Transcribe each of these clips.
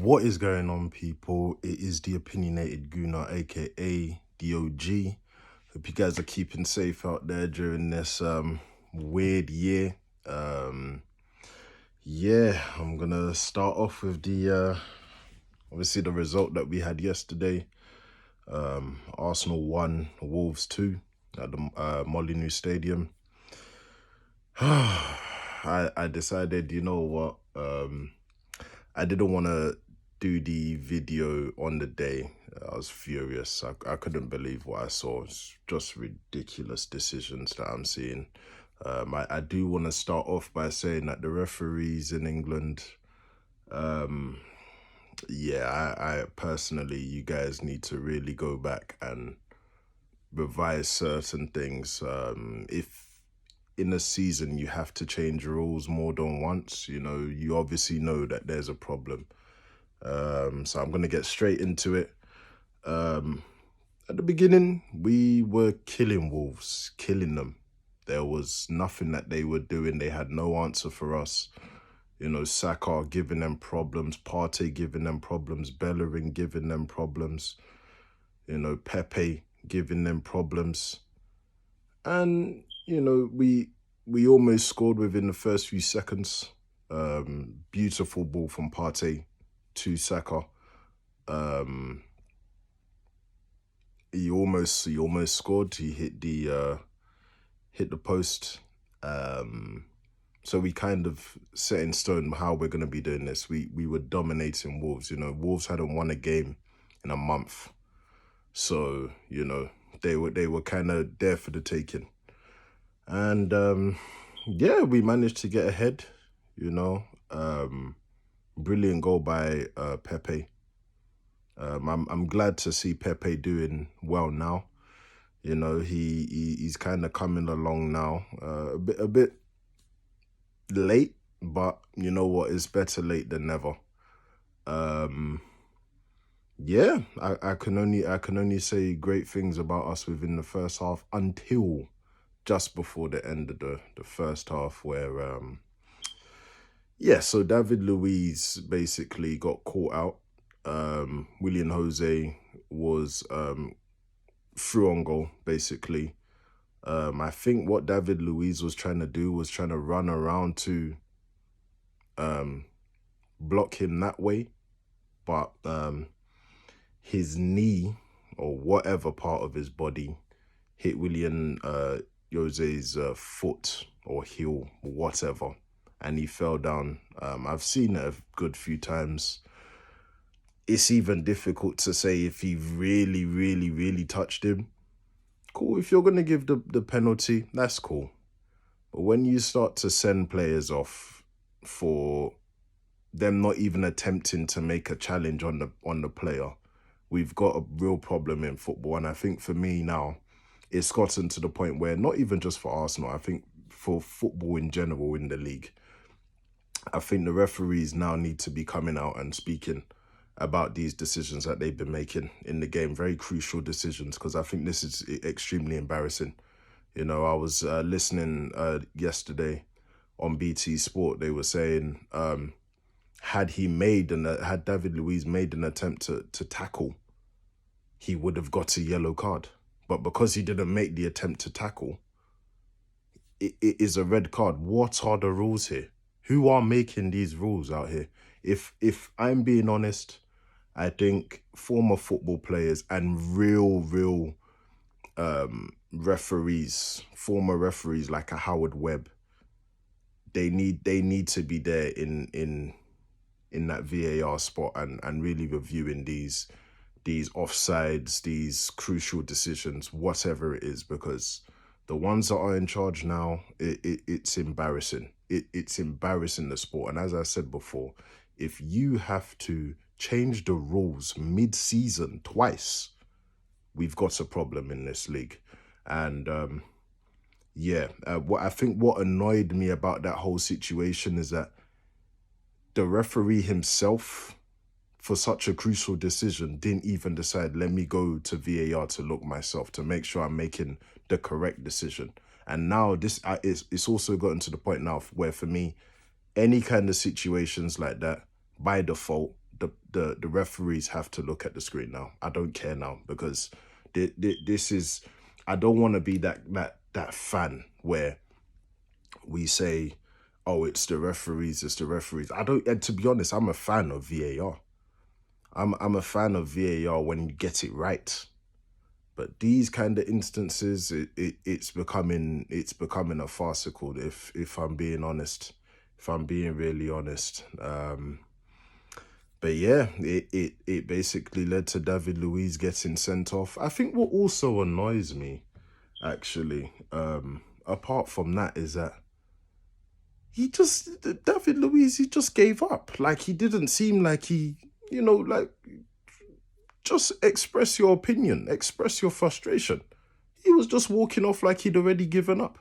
What is going on, people? It is the opinionated Gooner, aka the OG. Hope you guys are keeping safe out there during this weird year. Yeah, I'm gonna start off with the obviously the result that we had yesterday. Arsenal 1, Wolves 2 at the Molineux Stadium. I decided, you know what, I didn't want to do the video on the day. I was furious. I couldn't believe what I saw. It's just ridiculous decisions that I'm seeing. I do want to start off by saying that the referees in England, yeah, I personally, you guys need to really go back and revise certain things. If in a season you have to change rules more than once, you obviously know that there's a problem. So I'm going to get straight into it. At the beginning, we were killing Wolves, killing them. There was nothing that they were doing. They had no answer for us. Saka giving them problems, Partey giving them problems, Bellerin giving them problems, Pepe giving them problems. And, we almost scored within the first few seconds. Beautiful ball from Partey to Saka. He almost scored. He hit the post. So we kind of set in stone how we're going to be doing this. We were dominating Wolves. Wolves hadn't won a game in a month, so they were kind of there for the taking. And yeah, we managed to get ahead. Brilliant goal by Pepe. I'm glad to see Pepe doing well now. He's kind of coming along now. A bit late, but you know what? It's better late than never. Yeah, I can only say great things about us within the first half until just before the end of the first half, where yeah, so David Luiz basically got caught out. William Jose was through on goal, basically. I think what David Luiz was trying to do was trying to run around to block him that way, but his knee or whatever part of his body hit William Jose's foot or heel, whatever, and he fell down. I've seen it a good few times. It's even difficult to say if he really, really, really touched him. Cool, if you're going to give the penalty, that's cool. But when you start to send players off for them not even attempting to make a challenge on the player, we've got a real problem in football. And I think for me now, it's gotten to the point where not even just for Arsenal, I think for football in general in the league, I think the referees now need to be coming out and speaking about these decisions that they've been making in the game. Very crucial decisions, because I think this is extremely embarrassing. I was listening yesterday on BT Sport. They were saying had David Luiz made an attempt to tackle, he would have got a yellow card. But because he didn't make the attempt to tackle, it is a red card. What are the rules here? Who are making these rules out here? If I'm being honest, I think former football players and real referees, former referees like a Howard Webb, they need to be there in that VAR spot and really reviewing these offsides, these crucial decisions, whatever it is, because the ones that are in charge now, it's embarrassing. It's embarrassing the sport. And as I said before, if you have to change the rules mid-season twice, we've got a problem in this league. And yeah, what annoyed me about that whole situation is that the referee himself, for such a crucial decision, didn't even decide, let me go to VAR to look myself, to make sure I'm making the correct decision. And now it's also gotten to the point now where, for me, any kind of situations like that, by default, the referees have to look at the screen now. I don't care now, because this is, I don't want to be that fan where we say, oh, it's the referees, it's the referees. I don't, and to be honest, I'm a fan of VAR. I'm a fan of VAR when you get it right. But these kind of instances, it's becoming a farcical, if I'm being honest. If I'm being really honest. But yeah, it basically led to David Luiz getting sent off. I think what also annoys me, actually, apart from that, is that David Luiz, he just gave up. Like, he didn't seem like he, like, just express your opinion, express your frustration. He was just walking off like he'd already given up.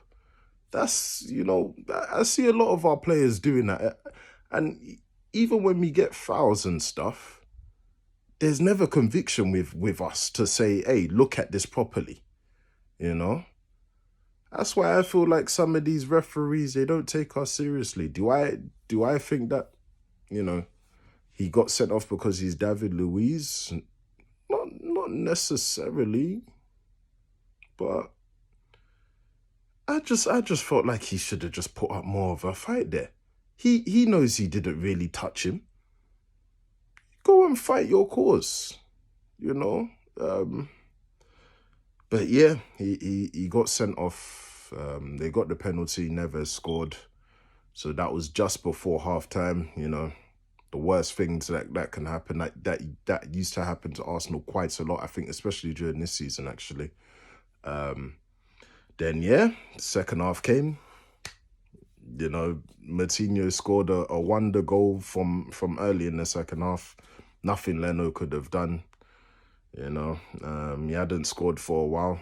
That's, I see a lot of our players doing that. And even when we get fouls and stuff, there's never conviction with us to say, hey, look at this properly, That's why I feel like some of these referees, they don't take us seriously. Do I think that, he got sent off because he's David Luiz? Not necessarily, but I just felt like he should have just put up more of a fight there. He knows he didn't really touch him. Go and fight your cause, But yeah, he got sent off. They got the penalty, never scored. So that was just before halftime, The worst things that can happen, that used to happen to Arsenal quite a lot, I think, especially during this season, actually. Then, yeah, second half came. Moutinho scored a wonder goal from early in the second half. Nothing Leno could have done. He hadn't scored for a while.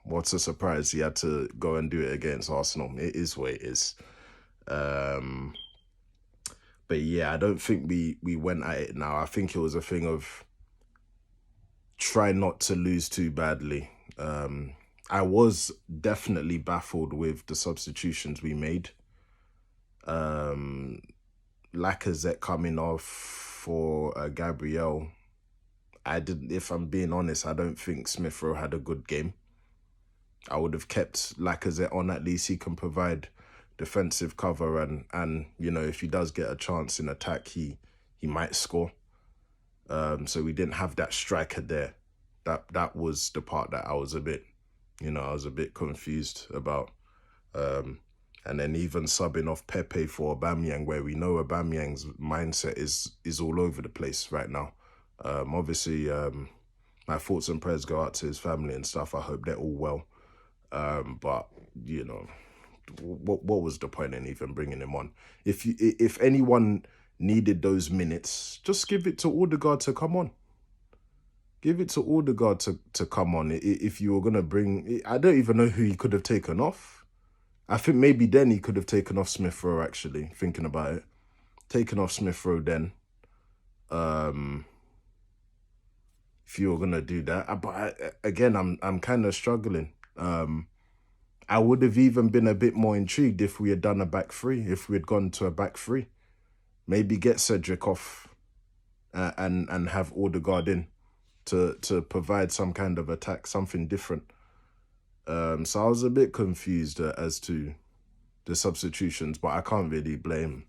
What's a surprise? He had to go and do it against Arsenal. It is what it is. But yeah, I don't think we went at it now. I think it was a thing of try not to lose too badly. I was definitely baffled with the substitutions we made. Lacazette coming off for Gabriel. If I'm being honest, I don't think Smith Rowe had a good game. I would have kept Lacazette on. At least he can provide defensive cover, and if he does get a chance in attack, he might score. So we didn't have that striker there. That was the part that I was a bit confused about. And then even subbing off Pepe for Aubameyang, where we know Aubameyang's mindset is all over the place right now. Obviously, my thoughts and prayers go out to his family and stuff. I hope they're all well. But what was the point in even bringing him on? If anyone needed those minutes, just give it to Odegaard to come on. Give it to Odegaard to come on. If you were going to bring... I don't even know who he could have taken off. I think maybe then he could have taken off Smith Rowe, actually, thinking about it. Taken off Smith Rowe then. If you were going to do that. But again, I'm kind of struggling. I would have even been a bit more intrigued if we had done a back three, if we had gone to a back three. Maybe get Cedric off and have Odegaard in to provide some kind of attack, something different. So I was a bit confused as to the substitutions, but I can't really blame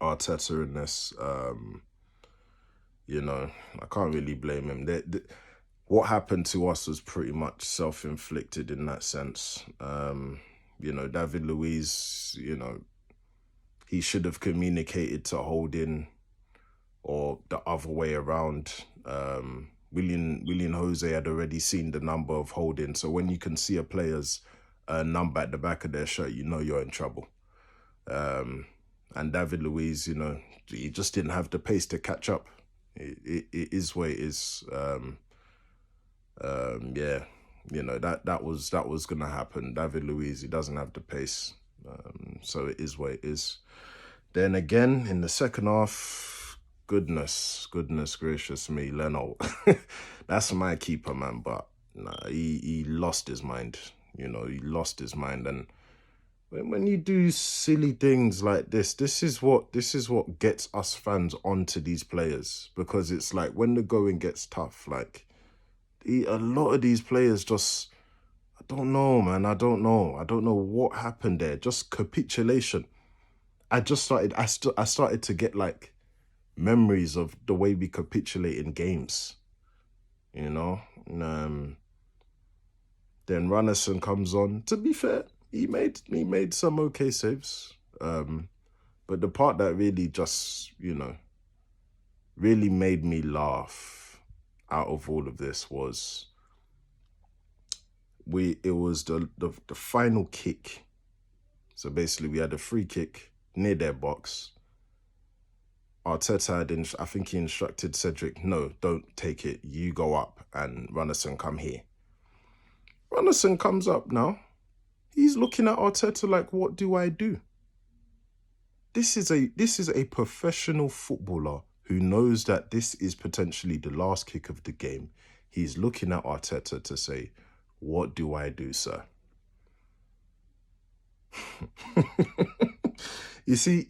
Arteta in this. I can't really blame him. What happened to us was pretty much self-inflicted in that sense. David Luiz, he should have communicated to Holding, or the other way around. William Jose had already seen the number of Holding, so when you can see a player's number at the back of their shirt, you're in trouble. And David Luiz, he just didn't have the pace to catch up. It is what it is. That was gonna happen. David Luiz, he doesn't have the pace, so it is what it is. Then again, in the second half, goodness gracious me, Leno, that's my keeper, man. But nah, he lost his mind. He lost his mind, and when you do silly things like this is what gets us fans onto these players, because it's like when the going gets tough, like a lot of these players just, I don't know, man. I don't know what happened there. Just capitulation. I started to get like memories of the way we capitulate in games, you know. Then Runnison comes on. To be fair, he made some okay saves. But the part that really just, really made me laugh out of all of this was it was the final kick. So basically we had a free kick near their box. Arteta I think he instructed Cedric, no, don't take it. You go up and Runnison come here. Runnison comes up now. He's looking at Arteta like, what do I do? This is a professional footballer who knows that this is potentially the last kick of the game. He's looking at Arteta to say, what do I do, sir? You see,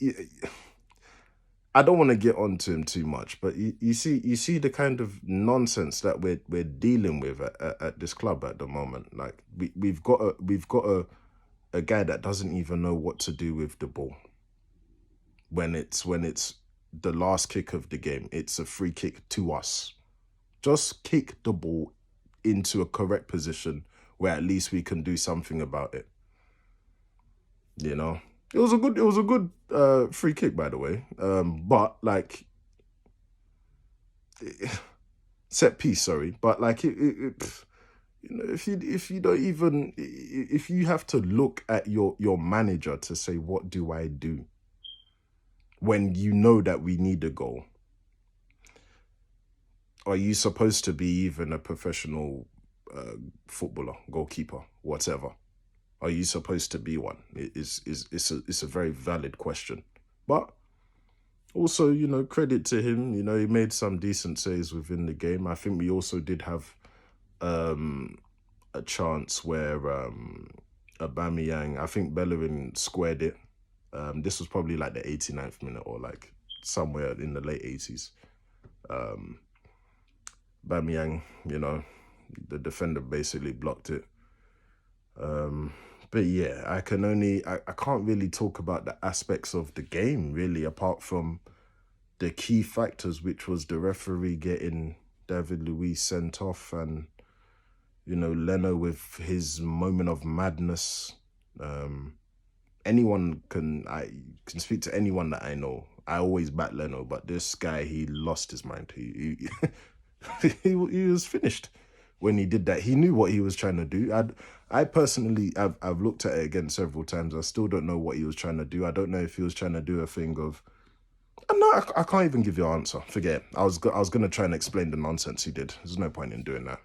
I don't want to get onto him too much, but you see the kind of nonsense that we're dealing with at this club at the moment. Like we've got a guy that doesn't even know what to do with the ball. When it's the last kick of the game, it's a free kick to us. Just kick the ball into a correct position where at least we can do something about it. You know, it was a good free kick, by the way. But like set piece, sorry, but like if you don't even, if you have to look at your manager to say, what do I do, when you know that we need a goal? Are you supposed to be even a professional footballer, goalkeeper, whatever? Are you supposed to be one? It's a very valid question. But also, credit to him. He made some decent saves within the game. I think we also did have a chance where Aubameyang, I think Bellerin squared it. This was probably like the 89th minute or like somewhere in the late 80s. Aubameyang, the defender basically blocked it. But yeah, I can't really talk about the aspects of the game really, apart from the key factors, which was the referee getting David Luiz sent off, and Leno with his moment of madness. Anyone I can speak to anyone that I know. I always back Leno, but this guy, he lost his mind. He he was finished when he did that. He knew what he was trying to do. I personally, I've looked at it again several times. I still don't know what he was trying to do. I don't know if he was trying to do a thing of, no, I can't even give you an answer. Forget it. I was going to try and explain the nonsense he did. There's no point in doing that.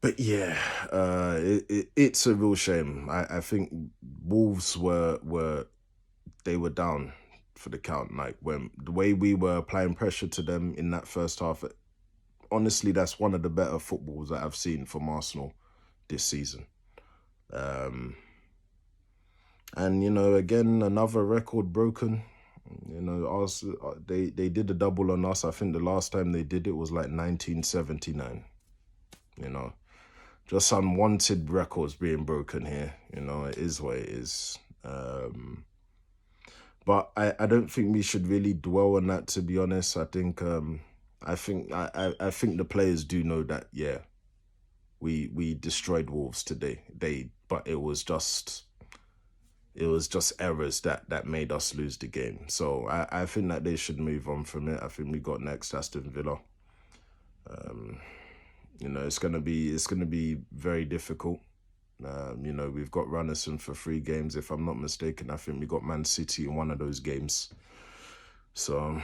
But yeah, it's a real shame. I think Wolves they were down for the count. Like when the way we were applying pressure to them in that first half, honestly, that's one of the better footballs that I've seen from Arsenal this season. And again, another record broken. Arsenal, they did a double on us. I think the last time they did it was like 1979. Just unwanted records being broken here. It is what it is. But I don't think we should really dwell on that, to be honest. I think I think the players do know that, yeah, we destroyed Wolves today. But it was just errors that made us lose the game. So I think that they should move on from it. I think we got next Aston Villa. It's gonna be very difficult. We've got Runnison for 3 games, if I'm not mistaken. I think we got Man City in one of those games. So,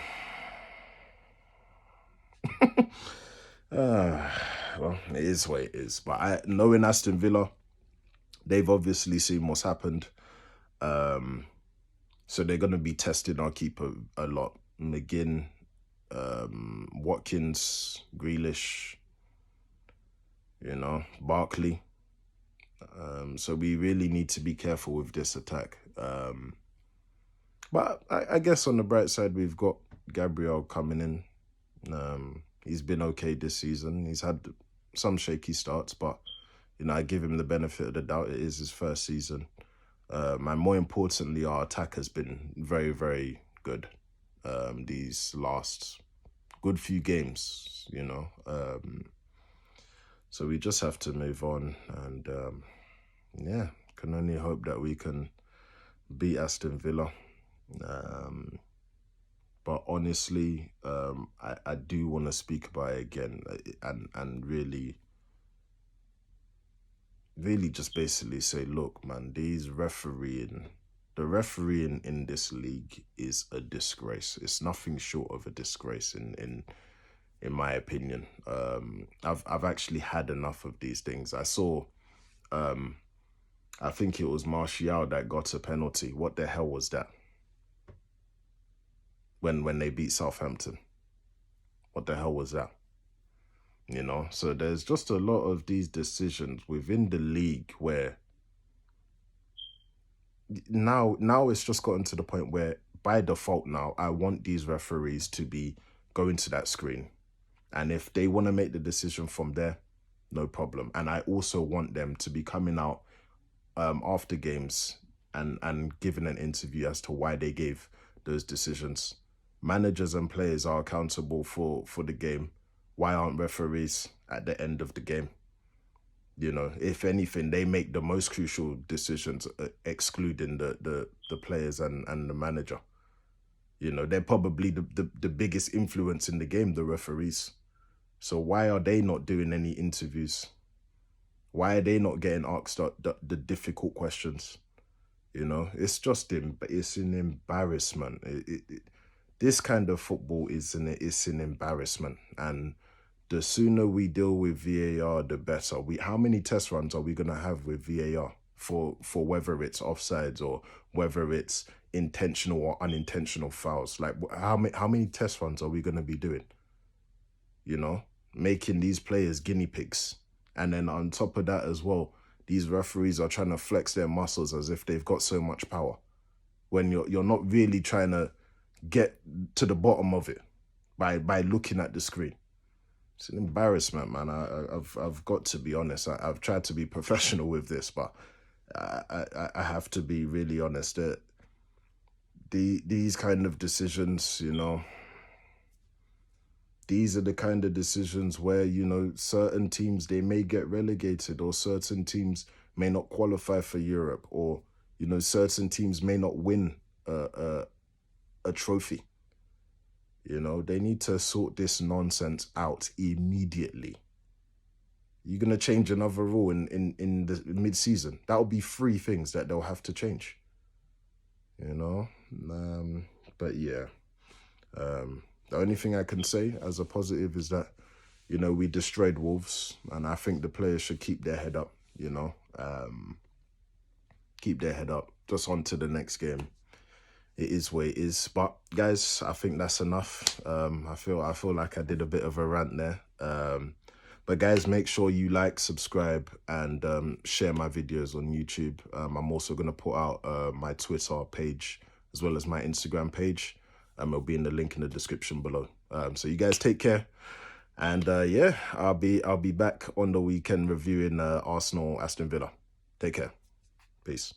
well, it is what it is. But knowing Aston Villa, they've obviously seen what's happened. So they're going to be testing our keeper a lot. McGinn, Watkins, Grealish, Barkley. So we really need to be careful with this attack. But I guess on the bright side, we've got Gabriel coming in. He's been okay this season. He's had some shaky starts, but I give him the benefit of the doubt. It is his first season. And more importantly, our attack has been very, very good these last good few games, So we just have to move on, and yeah, can only hope that we can beat Aston Villa. But honestly, I do want to speak about it again, and really just basically say, look, man, the refereeing in this league is a disgrace. It's nothing short of a disgrace in my opinion. I've actually had enough of these things. I saw, I think it was Martial that got a penalty. What the hell was that? When they beat Southampton. What the hell was that? So there's just a lot of these decisions within the league where now it's just gotten to the point where by default now I want these referees to be going to that screen. And if they want to make the decision from there, no problem. And I also want them to be coming out after games and giving an interview as to why they gave those decisions. Managers and players are accountable for the game. Why aren't referees at the end of the game? If anything, they make the most crucial decisions, excluding the players and the manager. They're probably the biggest influence in the game, the referees. So why are they not doing any interviews? Why are they not getting asked the difficult questions? It's just it's an embarrassment. This kind of football it's an embarrassment. And the sooner we deal with VAR, the better. How many test runs are we going to have with VAR for whether it's offsides or whether it's intentional or unintentional fouls? Like, how many test runs are we going to be doing? Making these players guinea pigs. And then on top of that as well, these referees are trying to flex their muscles as if they've got so much power, when you're not really trying to get to the bottom of it by looking at the screen. It's an embarrassment, man. I've got to be honest. I've tried to be professional with this, but I have to be really honest that these kind of decisions, these are the kind of decisions where, certain teams, they may get relegated, or certain teams may not qualify for Europe, or, certain teams may not win a trophy. They need to sort this nonsense out immediately. You're going to change another rule in the mid-season. That'll be 3 things that they'll have to change. But yeah. The only thing I can say as a positive is that, we destroyed Wolves, and I think the players should keep their head up, keep their head up, just on to the next game. It is what it is. But guys, I think that's enough. I feel like I did a bit of a rant there. But guys, make sure you like, subscribe, and share my videos on YouTube. I'm also going to put out my Twitter page as well as my Instagram page. It'll be in the link in the description below. So you guys take care. And yeah, I'll be back on the weekend reviewing Arsenal, Aston Villa. Take care. Peace.